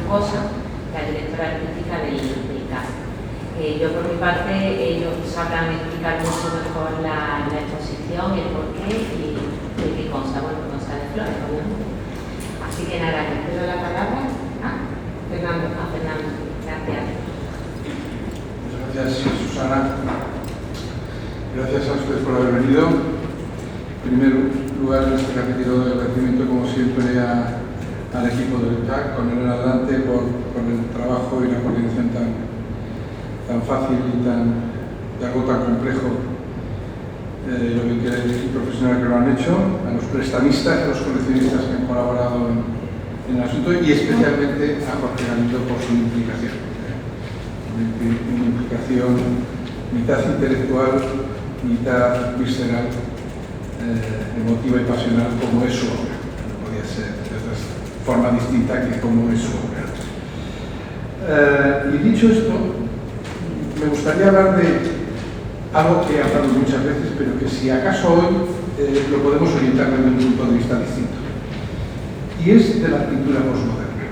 Cosa, la directora artística del CAS. Yo por mi parte, ellos sabrán explicar mucho mejor la exposición, el porqué y de qué consta, bueno, consta de flores, obviamente. Así que nada, le cedo la palabra a Fernando. Gracias. Muchas gracias, Susana. Gracias a ustedes por haber venido. En primer lugar, les repetido el agradecimiento, como siempre, al equipo del TAC, con el adelante por el trabajo y la coordinación tan fácil y algo tan complejo, lo que quiere decir profesional que lo han hecho, a los prestamistas, a los coleccionistas que han colaborado en el asunto y especialmente a Jorge Galindo por su implicación. Una implicación mitad intelectual, mitad visceral, emotiva y pasional, como es su obra. No podía ser de otra forma distinta que como es su obra. Y dicho esto, me gustaría hablar de algo que he hablado muchas veces, pero que si acaso hoy lo podemos orientar desde un punto de vista distinto. Y es de la pintura postmoderna.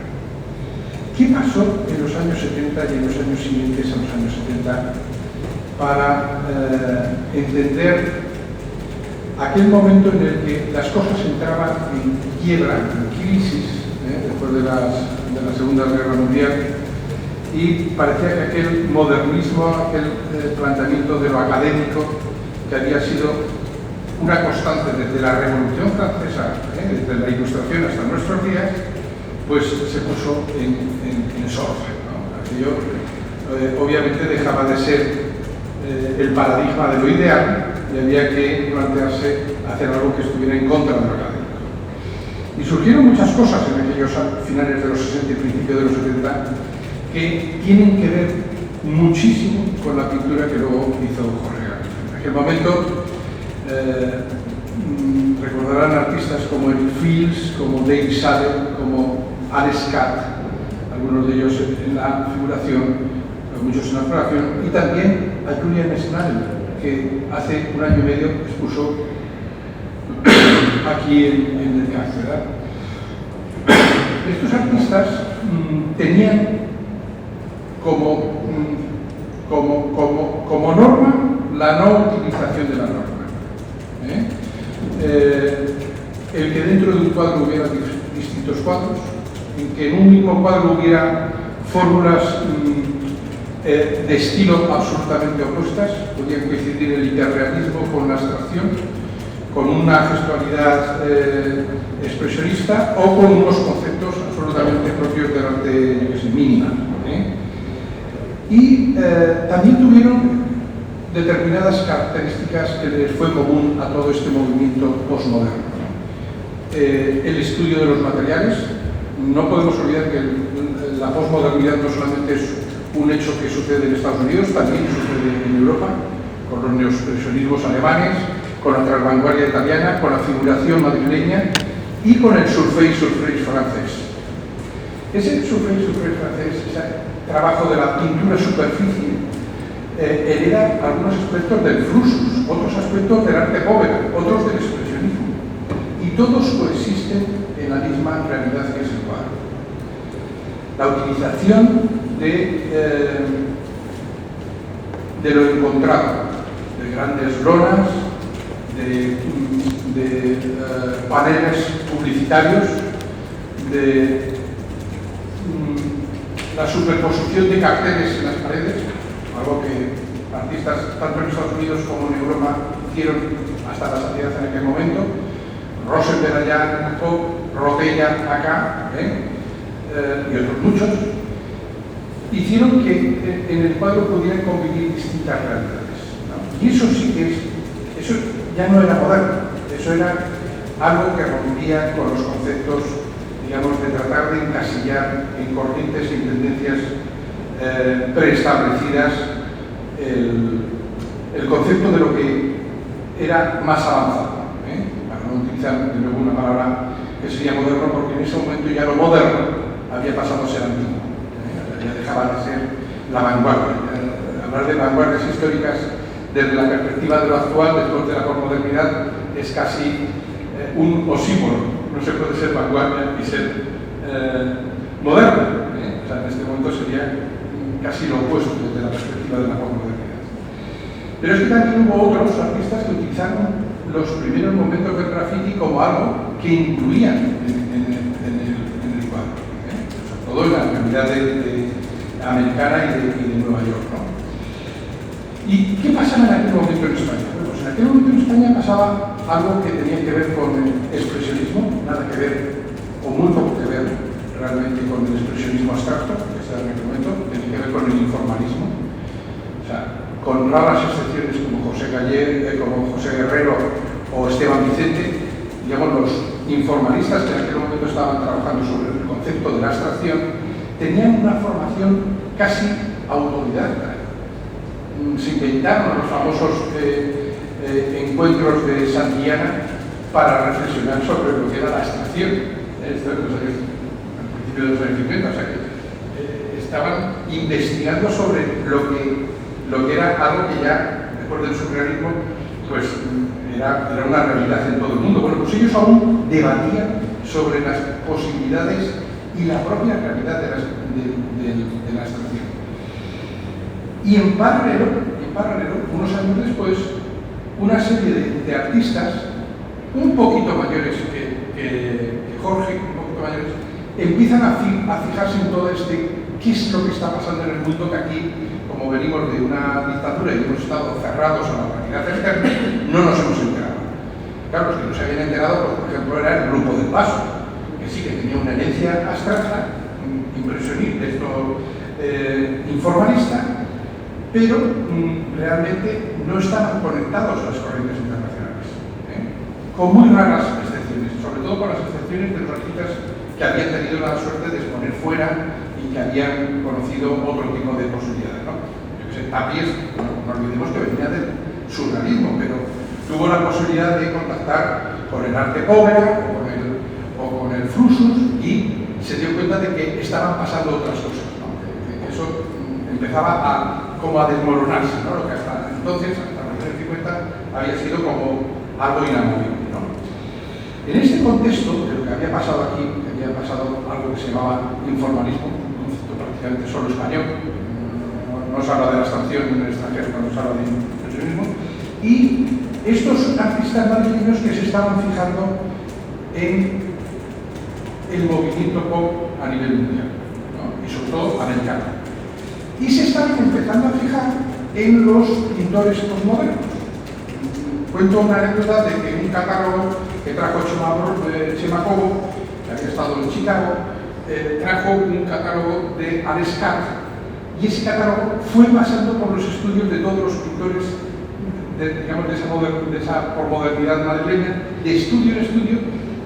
¿Qué pasó en los años 70 y en los años siguientes a los años 70 para entender aquel momento en el que las cosas entraban en quiebra, en crisis, después de la Segunda Guerra Mundial? Y parecía que aquel modernismo, aquel planteamiento de lo académico, que había sido una constante desde la Revolución Francesa, desde la Ilustración hasta nuestros días, pues se puso en sorte, ¿no? Aquello obviamente dejaba de ser el paradigma de lo ideal y había que plantearse hacer algo que estuviera en contra de lo académico. Y surgieron muchas cosas en aquellos finales de los 60 y principios de los 70 que tienen que ver muchísimo con la pintura que luego hizo Jorge Galindo. En aquel momento recordarán artistas como Eric Fields, como David Sadler, como Alex Catt, algunos de ellos en la figuración, muchos en la figuración, y también a Julian Schnabel, que hace un año y medio expuso aquí en el CAC, ¿verdad? Estos artistas tenían como norma la no utilización de la norma. El que dentro de un cuadro hubiera distintos cuadros, en que en un mismo cuadro hubiera fórmulas de estilo absolutamente opuestas, podían coincidir el hiperrealismo con la abstracción, con una gestualidad expresionista o con unos conceptos absolutamente propios del arte mínima. Y también tuvieron determinadas características que les fue común a todo este movimiento postmoderno. El estudio de los materiales. No podemos olvidar que la postmodernidad no solamente es un hecho que sucede en Estados Unidos, también sucede en Europa, con los neoexpresionismos alemanes, con la transvanguardia italiana, con la figuración madrileña y con el surface francés. Ese surface francés, ese trabajo de la pintura superficie, hereda algunos aspectos del Fluxus, otros aspectos del arte povera, otros del expresionismo, y todos coexisten en la misma realidad que es el cuadro. La utilización de lo encontrado, de grandes lonas, de paneles publicitarios, de la superposición de carteles en las paredes, algo que artistas tanto en Estados Unidos como en Europa hicieron hasta la saciedad en aquel momento. Rosenberg allá en Jacob, Rotella acá, y otros muchos, hicieron que en el cuadro pudieran convivir distintas realidades, ¿no? Y eso sí que eso ya no era moderno, eso era algo que rompía con los conceptos, digamos, de tratar de encasillar en corrientes y tendencias preestablecidas el concepto de lo que era más avanzado, para no utilizar de nuevo una palabra que sería moderno, porque en ese momento ya lo moderno había pasado a ser antiguo, ya dejaba de ser la vanguardia. Hablar de vanguardias históricas desde la perspectiva de lo actual, después de la posmodernidad, es casi un oxímoron. No se puede ser vanguardia y ser moderno. casi lo opuesto desde la perspectiva de la posmodernidad. Pero es que también hubo otros artistas que utilizaron los primeros momentos del graffiti como algo que incluían en el cuadro, sobre todo en la realidad americana y de Nueva York, ¿no? ¿Y qué pasaba en aquel momento en España? Bueno, pues en aquel momento en España pasaba algo que tenía que ver con el expresionismo, nada que ver, o muy poco que ver realmente con el expresionismo abstracto, que estaba en aquel momento, tenía que ver con el informalismo. O sea, con raras excepciones como José Galler, como José Guerrero o Esteban Vicente, digamos, los informalistas que en aquel momento estaban trabajando sobre el concepto de la abstracción, tenían una formación casi autodidacta. Se inventaron los famosos encuentros de Santillana para reflexionar sobre lo que era la abstracción. Esto en los años, al principio de los años 50, o sea que estaban investigando sobre lo que era algo que ya, después del surrealismo, pues era una realidad en todo el mundo. Bueno, pues ellos aún debatían sobre las posibilidades y la propia realidad de la abstracción. Y en paralelo, unos años después, una serie de artistas, un poquito mayores que Jorge, un poquito mayores, empiezan a fijarse en todo qué es lo que está pasando en el mundo, que aquí, como venimos de una dictadura y hemos estado cerrados a la realidad externa, no nos hemos enterado. Claro, los que no se habían enterado, pues, por ejemplo, era el Grupo del Paso, que sí que tenía una herencia abstracta, impresionista, informalista, pero realmente no estaban conectados a las corrientes internacionales, con muy raras excepciones, sobre todo con las excepciones de los artistas que habían tenido la suerte de exponer fuera y que habían conocido otro tipo de posibilidades, ¿no? Yo que sé, Tapies, no olvidemos que venía del surrealismo, pero tuvo la posibilidad de contactar con el arte povera o con el Frusus y se dio cuenta de que estaban pasando otras cosas, ¿no? Que eso empezaba como a desmoronarse, ¿no? Lo que hasta entonces, hasta los años 50, había sido como algo inamovible, ¿no? En este contexto de lo que había pasado aquí, había pasado algo que se llamaba informalismo, un concepto prácticamente solo español, no se habla de la abstracción en el extranjero, no se habla de impresionismo, y estos artistas madrileños que se estaban fijando en el movimiento pop a nivel mundial, ¿no? Y sobre todo americano. Y se estaban empezando a fijar en los pintores postmodernos. Cuento una anécdota de que un catálogo que trajo Chema Cobo, que había estado en Chicago, trajo un catálogo de Alex Carr, y ese catálogo fue pasando por los estudios de todos los pintores digamos, de esa posmodernidad madrileña, de estudio en estudio,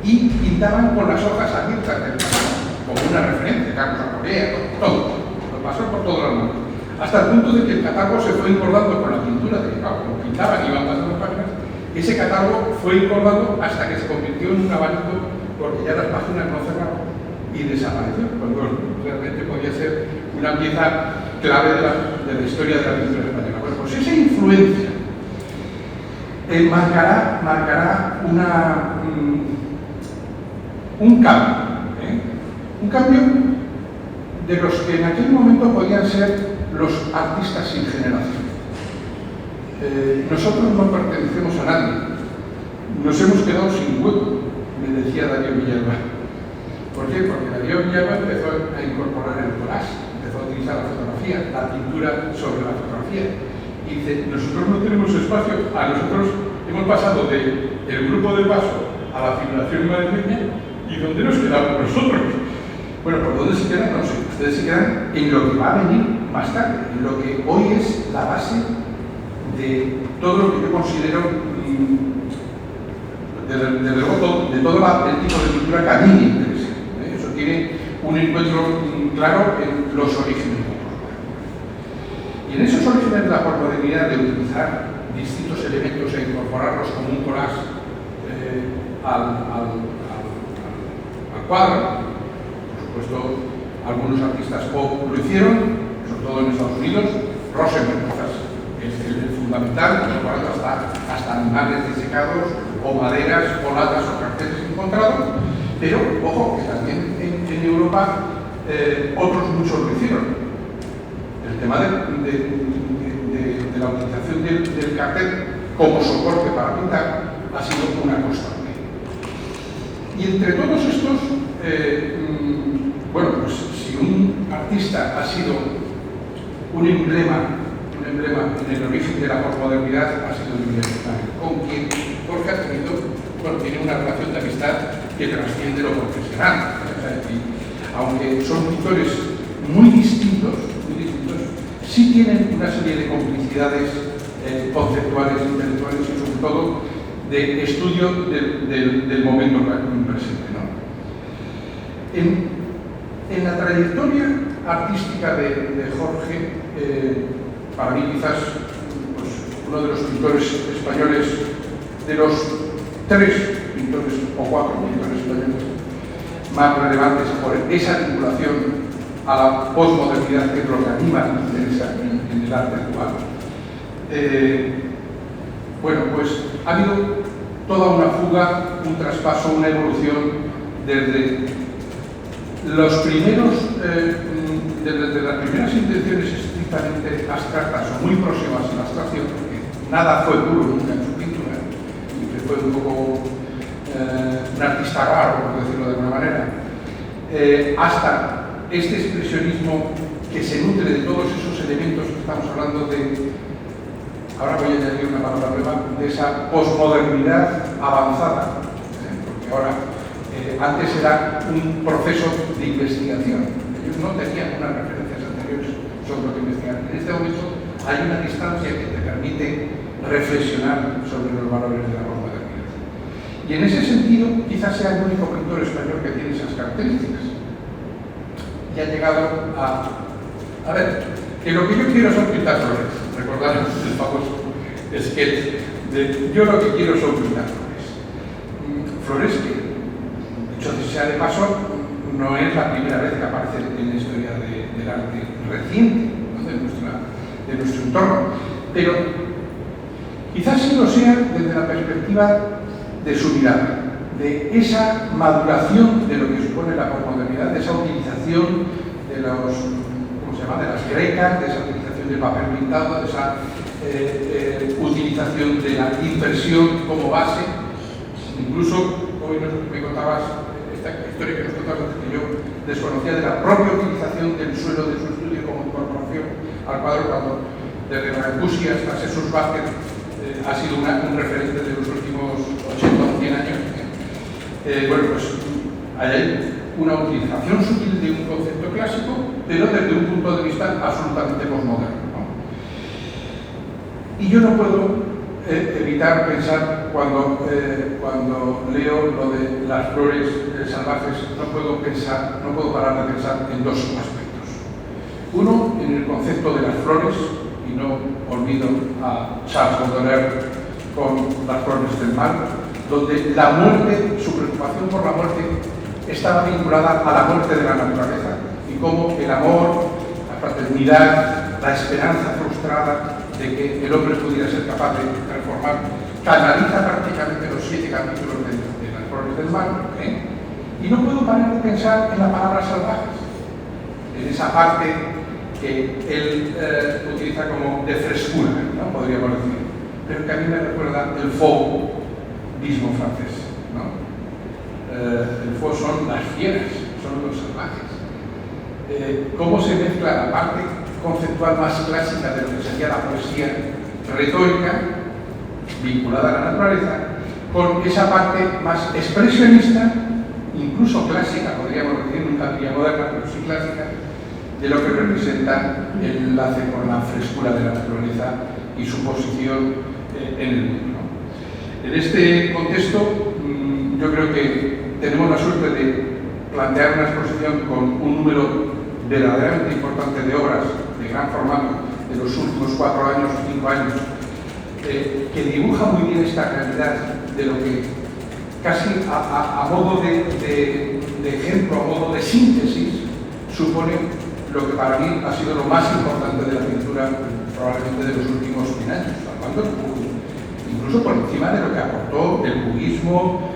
y pintaban con las hojas abiertas del catálogo, como una referencia, Carlos Arbolea, todo. Pasó por todo el mundo, hasta el punto de que el catálogo se fue engordando con la pintura, de claro, como pintaban y iban pasando páginas, ese catálogo fue engordando hasta que se convirtió en un abanico, porque ya las páginas no cerraban y desapareció, cuando realmente podía ser una pieza clave de la historia de la pintura española. Bueno, pues esa influencia marcará un cambio de los que en aquel momento podían ser los artistas sin generación. Nosotros no pertenecemos a nadie, nos hemos quedado sin hueco, me decía Darío Villalba. ¿Por qué? Porque Darío Villalba empezó a incorporar el collage, empezó a utilizar la fotografía, la pintura sobre la fotografía. Y dice, nosotros no tenemos espacio, a nosotros hemos pasado del Grupo del Paso a la figuración madrileña, y ¿dónde nos quedamos nosotros? Bueno, ¿por dónde se quedan? No sé. Ustedes se quedan en lo que va a venir más tarde, en lo que hoy es la base de todo lo que yo considero, desde luego, de todo el tipo de cultura que a mí me interesa. Eso tiene un encuentro claro en los orígenes de la posmodernidad. Y en esos orígenes de la posmodernidad, de utilizar distintos elementos e incorporarlos como un collage al cuadro. Por supuesto, algunos artistas pop lo hicieron, sobre todo en Estados Unidos. Rosenberg es el fundamental, incorporando hasta animales disecados, o maderas, o latas, o carteles encontrados. Pero, ojo, que también en Europa otros muchos lo hicieron. El tema de la utilización del cartel como soporte para pintar ha sido una constante. Y entre todos estos, bueno, pues si un artista ha sido un emblema en el origen de la posmodernidad, ha sido Luis Buñuel, con quien Jorge ha tenido, bueno, tiene una relación de amistad que trasciende lo profesional. Aunque son pintores muy distintos, sí tienen una serie de complicidades conceptuales, intelectuales y sobre todo de estudio del momento presente, ¿no? En la trayectoria artística de Jorge, para mí quizás pues, uno de los pintores españoles, de los 3 pintores o 4 pintores españoles más relevantes por esa vinculación a la posmodernidad, que es lo que anima y interesa en el arte actual. Bueno, pues ha habido toda una fuga, un traspaso, una evolución desde los primeros, desde las primeras intenciones estrictamente abstractas o muy próximas a la abstracción, porque nada fue puro nunca en su pintura, y que fue un poco un artista raro, por decirlo de alguna manera, hasta este expresionismo que se nutre de todos esos elementos que estamos hablando de, ahora voy a añadir una palabra nueva, de esa posmodernidad avanzada, porque ahora, antes era un proceso de investigación, ellos no tenían unas referencias anteriores sobre lo que investigar. En este momento hay una distancia que te permite reflexionar sobre los valores de la posmodernidad. Y en ese sentido, quizás sea el único pintor español que tiene esas características. Y ha llegado a ver, que lo que yo quiero son pintar flores. Recordaros el famoso sketch de yo lo que quiero son pintar flores. Flores que, dicho sea de paso, no es la primera vez que aparecen en la historia del arte reciente, ¿no? de nuestro entorno. Pero quizás sí lo sea desde la perspectiva de su mirada, de esa maduración de lo que supone la posmodernidad, de esa utilización de los, ¿cómo se llama?, de las grecas, de esa utilización del papel pintado, de esa utilización de la impresión como base. Incluso hoy me contabas esta historia que nos contabas antes, que yo desconocía, de la propia utilización del suelo de su estudio como incorporación al cuadro, cuando desde Brancusi hasta Jesús Vázquez ha sido un referente de los últimos 80 o 100 años. Bueno, pues hay una utilización sutil de un concepto clásico, pero desde un punto de vista absolutamente posmoderno, ¿no? Y yo no puedo evitar pensar, cuando leo lo de las flores salvajes, no puedo parar de pensar en 2 aspectos. Uno, en el concepto de las flores, y no olvido a Charles Baudelaire con Las flores del mal, donde la muerte, su preocupación por la muerte, estaba vinculada a la muerte de la naturaleza, y cómo el amor, la fraternidad, la esperanza frustrada de que el hombre pudiera ser capaz de transformar, canaliza prácticamente los 7 capítulos de Las flores del mal, Y no puedo parar de pensar en la palabra salvajes, en esa parte que él utiliza como de frescura, ¿no?, podríamos decir, pero que a mí me recuerda el fauvismo francés, ¿no? El faux son las fieras, son los salvajes. Cómo se mezcla la parte conceptual más clásica de lo que sería la poesía retórica, vinculada a la naturaleza, con esa parte más expresionista, incluso clásica, podríamos decir, nunca diría moderna, pero sí clásica, de lo que representa el enlace con la frescura de la naturaleza y su posición en el mundo, ¿no? En este contexto, yo creo que tenemos la suerte de plantear una exposición con un número verdaderamente importante de obras de gran formato de los últimos 4 años o 5 años, que dibuja muy bien esta realidad de lo que casi a modo de ejemplo, a modo de síntesis, supone lo que para mí ha sido lo más importante de la pintura probablemente de los últimos 100 años, hablando incluso por encima de lo que aportó el cubismo,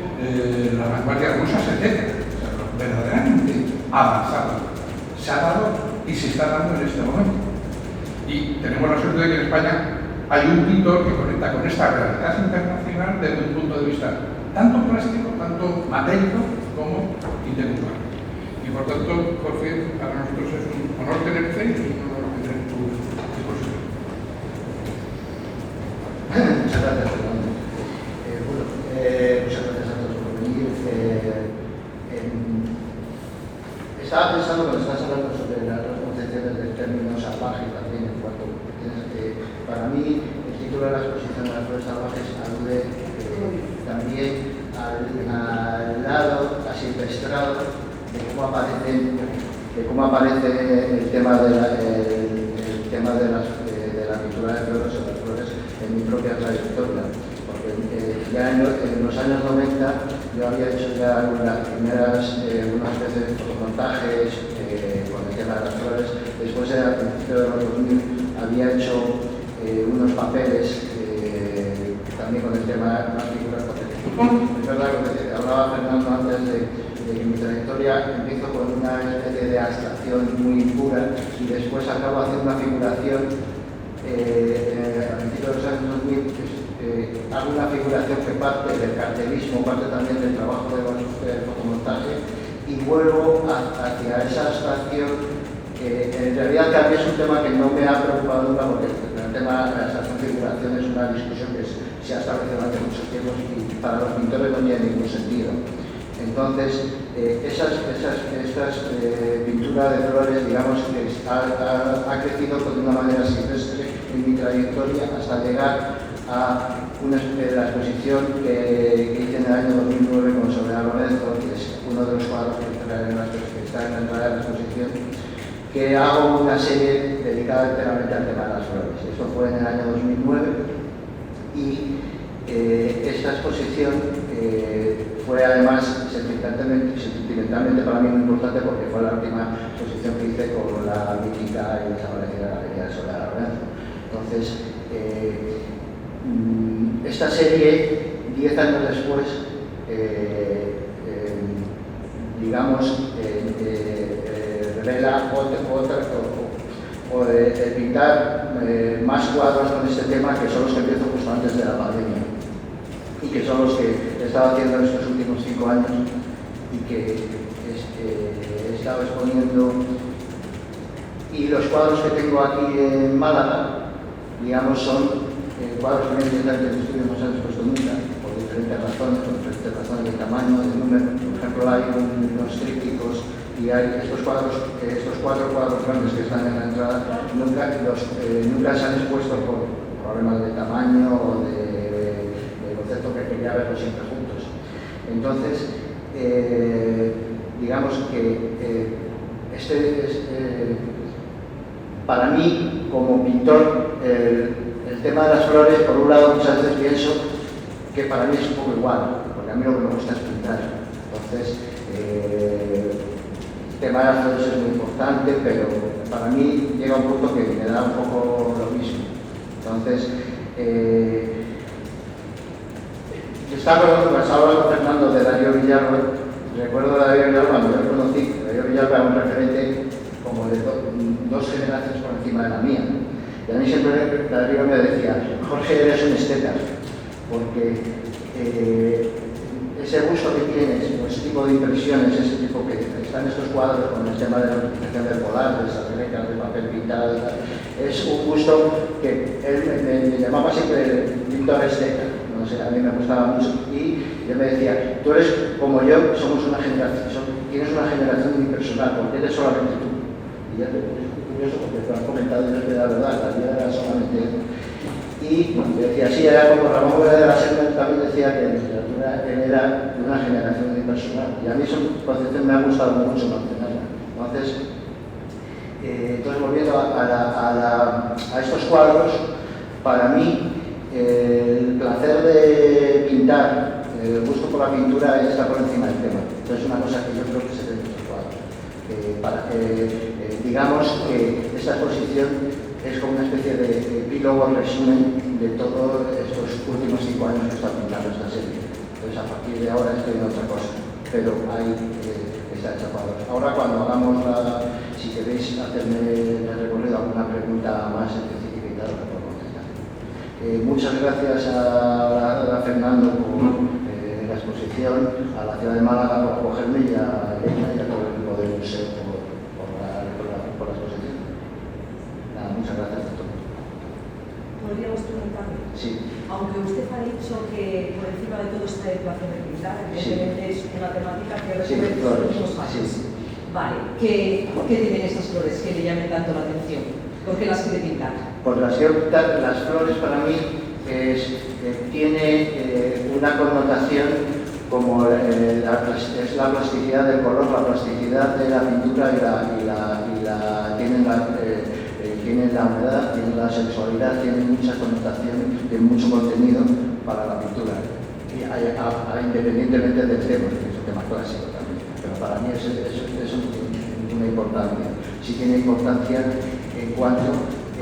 las vanguardias rusas, etc. O sea, verdaderamente avanzado. Se ha dado y se está dando en este momento. Y tenemos la suerte de que en España hay un pintor que conecta con esta realidad internacional desde un punto de vista tanto plástico, tanto matérico como intelectual. Y por tanto, Jorge, para nosotros es un honor tenerte y es un honor tener tu exposición. Muchas gracias, Fernando. Muchas gracias a todos por venir. Estaba pensando cuando estás hablando sobre las concepciones del término salvaje también, en cuanto tienes que, para mí, el título de la exposición de las flores salvajes alude también al lado asilvestrado de cómo aparece el tema de la pintura de flores o las flores en mi propia trayectoria. Ya en los años 90 yo había hecho ya unas algunas veces fotomontajes con el tema de las flores. Después, a principios de los 2000, había hecho unos papeles también con el tema de las figuras. Es verdad que hablaba Fernando antes de que mi trayectoria empiezo con una especie de abstracción muy pura y después acabo haciendo una figuración a principios de los años 2000. Hago una figuración que parte del cartelismo, parte también del trabajo del fotomontaje y vuelvo hacia esa abstracción que en realidad también es un tema que no me ha preocupado nunca porque el tema de la abstracción figuración es una discusión que se ha establecido durante muchos tiempos y para los pintores no tiene ningún sentido. Entonces, estas pinturas de flores, digamos que ha crecido de una manera silvestre en mi trayectoria hasta llegar a la exposición que hice en el año 2009 con Soledad Lorenzo, que es uno de los cuadros que está en la entrada de la exposición, que hago una serie dedicada enteramente al tema de las flores. Esto fue en el año 2009 y esta exposición fue además sentimentalmente para mí muy importante porque fue la última exposición que hice con la mítica y desaparecida Galería de Soledad Lorenzo. Entonces, esta serie, 10 años después, digamos, revela pintar más cuadros con este tema que son los que empiezo justo antes de la pandemia y que son los que he estado haciendo en estos últimos 5 años y que he estado exponiendo. Y los cuadros que tengo aquí en Málaga, digamos, son cuadros que evidentemente en estudio no se han expuesto nunca, por diferentes razones de tamaño, de número. Por ejemplo, hay unos trípticos y hay estos cuatro cuadros grandes que están en la entrada, nunca se han expuesto por problemas de tamaño o de concepto que quería verlos siempre juntos. Entonces, digamos que para mí, como pintor, el tema de las flores, por un lado, muchas veces pienso que para mí es un poco igual, porque a mí lo que me gusta es pintar. Entonces, el tema de las flores es muy importante, pero para mí llega un punto que me da un poco lo mismo. Entonces, estaba hablando con Fernando de Darío Villalba. Recuerdo a Darío Villalba cuando yo lo conocí. Darío Villalba era un referente como de dos generaciones por encima de la mía. Y a mí siempre Darío me decía: Jorge, eres un esteta, porque ese gusto que tienes, ese tipo de impresiones, ese tipo que están estos cuadros con el tema de la utilización del polar, de esas grecas de papel pintado, es un gusto que él me llamaba siempre pintor esteta. No sé, a mí me gustaba mucho. Y él me decía: tú eres como yo, somos una generación, tienes una generación muy personal, porque eres solamente tú. Y ya te curioso porque te lo han comentado y no es la verdad, la vida era solamente él. Y decía, sí, era como Ramón Gómez de la Serna, también decía que en literatura él era de una generación muy personal. Y a mí esa concepción me ha gustado mucho mantenerla. Entonces, volviendo a estos cuadros, para mí el placer de pintar, el gusto por la pintura está por encima del tema. Entonces es una cosa que yo creo que se ve en estos cuadros. Digamos que esta exposición es como una especie de epílogo, resumen de todos estos últimos 5 años que está pintando esta serie. Entonces a partir de ahora estoy en otra cosa, pero ahí está hecha cuadros. Ahora cuando hagamos si queréis hacerme el recorrido alguna pregunta más específica y tal, la puedo contestar. Muchas gracias a Fernando por la exposición, a la ciudad de Málaga por acogerme y a Elena y a todo el equipo del museo por la exposición. Nada, muchas gracias a todos. ¿Podríamos preguntarle? Sí. Aunque usted ha dicho que por encima de todo está educación militar, evidentemente es una temática que requiere muchos pasos. Vale, ¿qué tienen estas flores que le llamen tanto la atención? ¿Por qué las quiere pintar? Pues las quiero pintar. Las flores para mí tiene una connotación como es la plasticidad del color, la plasticidad de la pintura tiene la humedad, tiene la sensualidad, tiene mucha connotación, tiene mucho contenido para la pintura. Independientemente del tema, que es un tema clásico también, pero para mí eso tiene una importancia. Sí tiene importancia en cuanto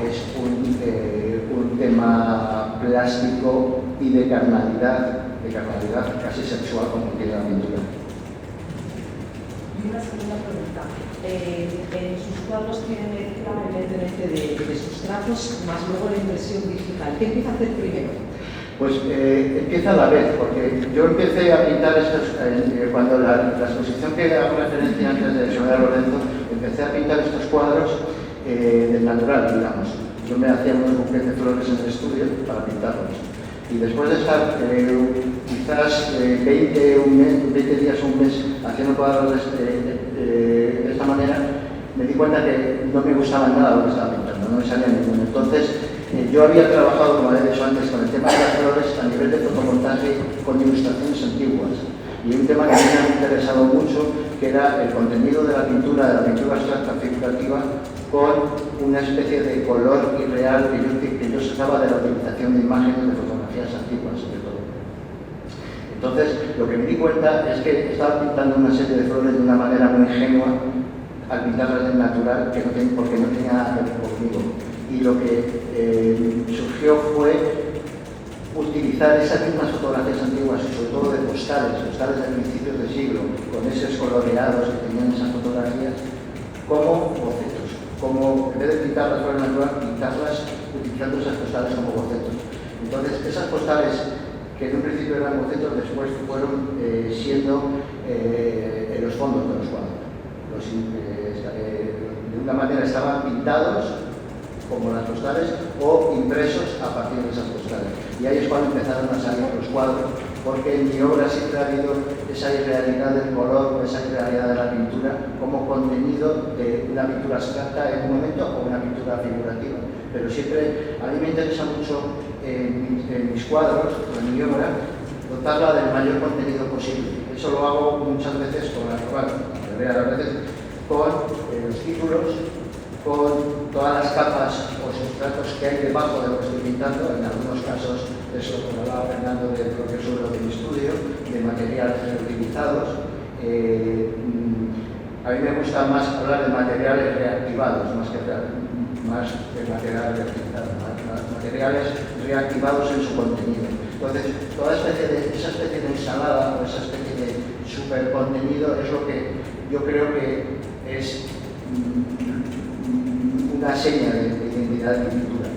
es un tema plástico y de carnalidad casi sexual como tiene la pintura. Y una segunda pregunta. En sus cuadros tienen mezcla evidentemente de sustratos, más luego la impresión digital. ¿Qué empieza a hacer primero? Pues empieza a la vez, porque yo empecé a pintar cuando la exposición que hago referencia antes de Soledad Lorenzo, empecé a pintar estos cuadros del natural, digamos. Yo me hacía unos buquetes de flores en el estudio para pintarlos. Y después de estar quizás 20 días o un mes haciendo cuadros de esta manera, me di cuenta que no me gustaba nada lo que estaba pintando, no me salía ninguno. Entonces, yo había trabajado, como he dicho antes, con el tema de las flores a nivel de fotomontaje con ilustraciones antiguas. Y un tema que me ha interesado mucho, que era el contenido de la pintura abstracta figurativa, con una especie de color irreal que yo sacaba de la utilización de imágenes de fotografías antiguas, sobre todo. Entonces, lo que me di cuenta es que estaba pintando una serie de flores de una manera muy ingenua al pintarlas del natural, porque no tenía nada que ver conmigo. Y lo que surgió fue utilizar esas mismas fotografías antiguas, sobre todo de postales de principios del siglo, con esos coloreados que tenían esas fotografías, como bocetos. Como en vez de pintarlas por el natural, pintarlas utilizando esas postales como bocetos. Entonces, esas postales que en un principio eran bocetos, después fueron siendo los fondos de los cuadros. De una manera estaban pintados como las postales o impresos a partir de esas postales. Y ahí es cuando empezaron a salir los cuadros, porque en mi obra siempre ha habido esa irrealidad del color o esa irrealidad de la pintura como contenido de una pintura abstracta en un momento o una pintura figurativa. Pero siempre a mí me interesa mucho en mis cuadros o en mi obra dotarla del mayor contenido posible. Eso lo hago muchas veces con la veces con los títulos, con todas las capas o sustratos que hay debajo de lo que estoy pintando, en algunos casos, eso como hablaba Fernando del propio suelo del estudio, de materiales reutilizados. A mí me gusta más hablar de materiales reactivados, más de materiales reutilizados, materiales reactivados en su contenido. Entonces, esa especie de ensalada o esa especie de supercontenido es lo que yo creo que es una seña de identidad de pintura.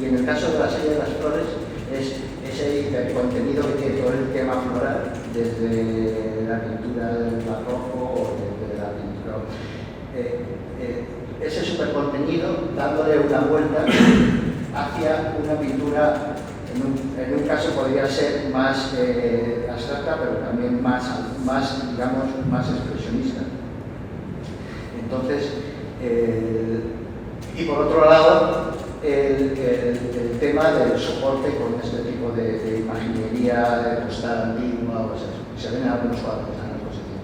Y en el caso de la seña de las flores es ese hipercontenido que tiene todo el tema floral, desde la pintura del barroco o desde la pintura. Ese supercontenido dándole una vuelta hacia una pintura, en un caso podría ser más abstracta, pero también más expresionista. Entonces, y por otro lado, el tema del soporte con este tipo de imaginería, de postal antigua, se ven en algunos cuadros que están en la exposición.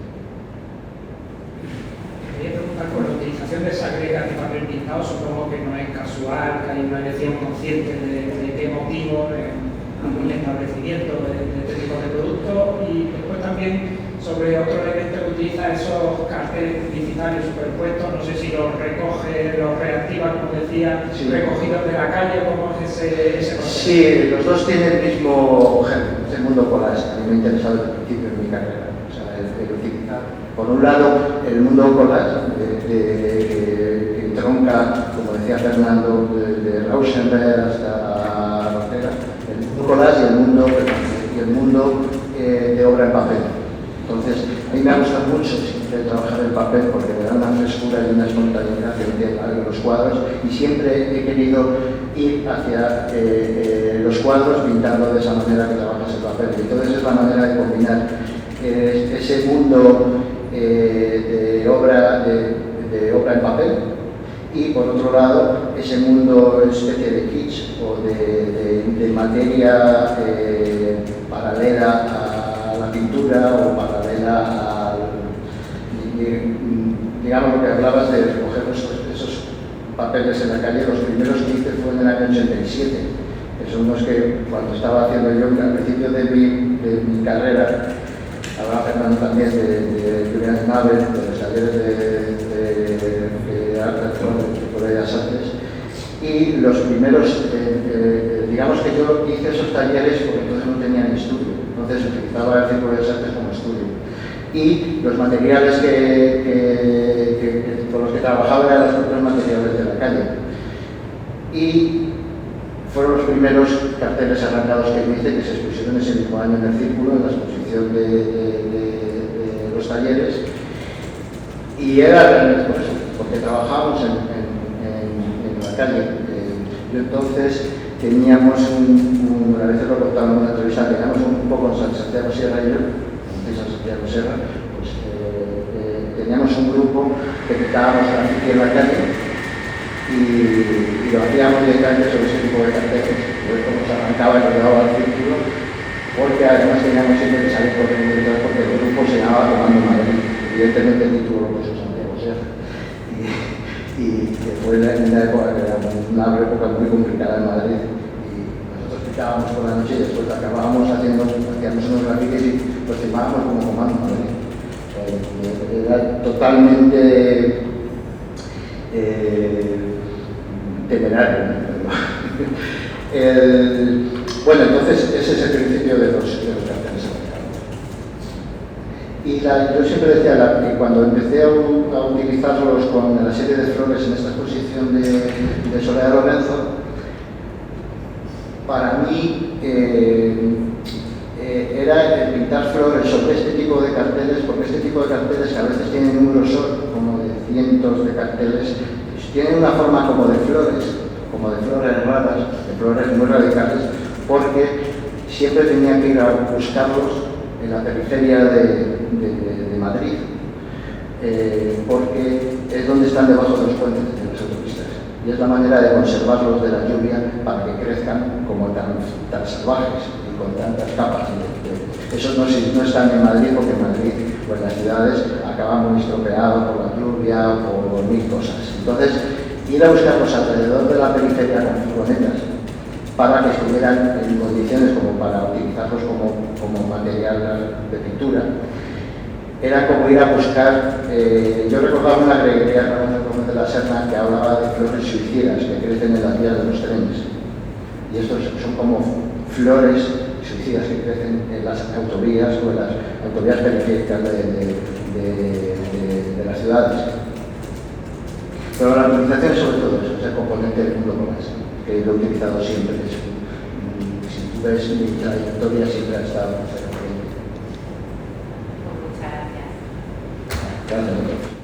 Quería preguntar por la utilización de esa grega de papel pintado, supongo que no es casual, que hay una elección consciente de qué motivo, algún establecimiento de este tipo de producto, y después también sobre otro elemento que utiliza esos carteles publicitarios superpuestos, no sé si los recoge, los reactiva, como decía, sí, recogidos de la calle, ¿cómo es ese proceso? Sí, los dos tienen el mismo objeto, es el mundo collage, a mí me ha interesado desde el principio de mi carrera. O sea, el utilizar, por un lado, el mundo collage, que entronca, como decía Fernando, de Rauschenberg hasta Ortega, el mundo collage y el mundo de obra en papel. Entonces, a mí me gusta mucho siempre trabajar el papel porque me da una frescura y una espontaneidad en los cuadros, y siempre he querido ir hacia los cuadros pintando de esa manera que trabajas el papel. Entonces es la manera de combinar ese mundo de obra en papel y, por otro lado, ese mundo especie de kitsch o de materia paralela a la pintura o paralela al, digamos, lo que hablabas de recoger esos papeles en la calle. Los primeros que hice fue en el año 87, que son los que cuando estaba haciendo yo al principio de mi carrera, hablaba Fernando también de Julián Nave, de los talleres de arte de Bellas Artes, y los primeros, digamos que yo hice esos talleres porque entonces no tenía ni estudio, entonces utilizaba el Círculo de Bellas Artes como estudio. Y los materiales con los que trabajaba eran los propios materiales de la calle. Y fueron los primeros carteles arrancados que hice, que se expusieron ese mismo año en el Círculo, en la exposición de los talleres. Y era realmente por eso, porque trabajábamos en la calle. Yo entonces teníamos a veces lo contaba en una entrevista, teníamos un poco en Santiago Sierra y yo, Santiago Serra, pues teníamos un grupo que pintábamos graffiti en la calle y lo hacíamos directamente sobre ese tipo de carteles. Luego como se arrancaba y nos llevaba al círculo, porque además teníamos siempre que salir por el mundo, porque el grupo se llamaba Tomando Madrid. Evidentemente el título lo puso Santiago Serra. Y que fue en una época que era una época muy complicada en Madrid. Pintábamos por la noche y después acabábamos hacíamos unos grafitis y los firmábamos como Comando Madrid. Era totalmente temerario, ¿no? Bueno, entonces ese es el principio de los carteles americanos. Y yo siempre decía que cuando empecé a utilizarlos con la serie de flores en esta exposición de Soraya Lorenzo, para mí era pintar flores sobre este tipo de carteles, porque este tipo de carteles, que a veces tienen un grosor como de cientos de carteles, tienen una forma como de flores raras, de flores muy radicales, porque siempre tenía que ir a buscarlos en la periferia de Madrid, porque es donde están debajo de los puentes de las autopistas. Y es la manera de conservarlos de la lluvia para que crezcan como tan salvajes y con tantas capas. Esos no están en Madrid porque en Madrid o en las ciudades acaban muy estropeados por la lluvia o por mil cosas. Entonces, ir a buscarlos alrededor de la periferia con furgonetas para que estuvieran en condiciones como para utilizarlos como material de pintura. Era como ir a buscar, yo recordaba una greguería de la Serna que hablaba de flores suicidas que crecen en las vías de los trenes. Y estos son como flores suicidas que crecen en las autovías o en las autovías periféricas de las ciudades. Pero la utilización es sobre todo eso, es el componente del mundo collage, que lo he utilizado siempre. Si tú ves mi trayectoria, siempre ha estado. Muchas gracias. Gracias a todos.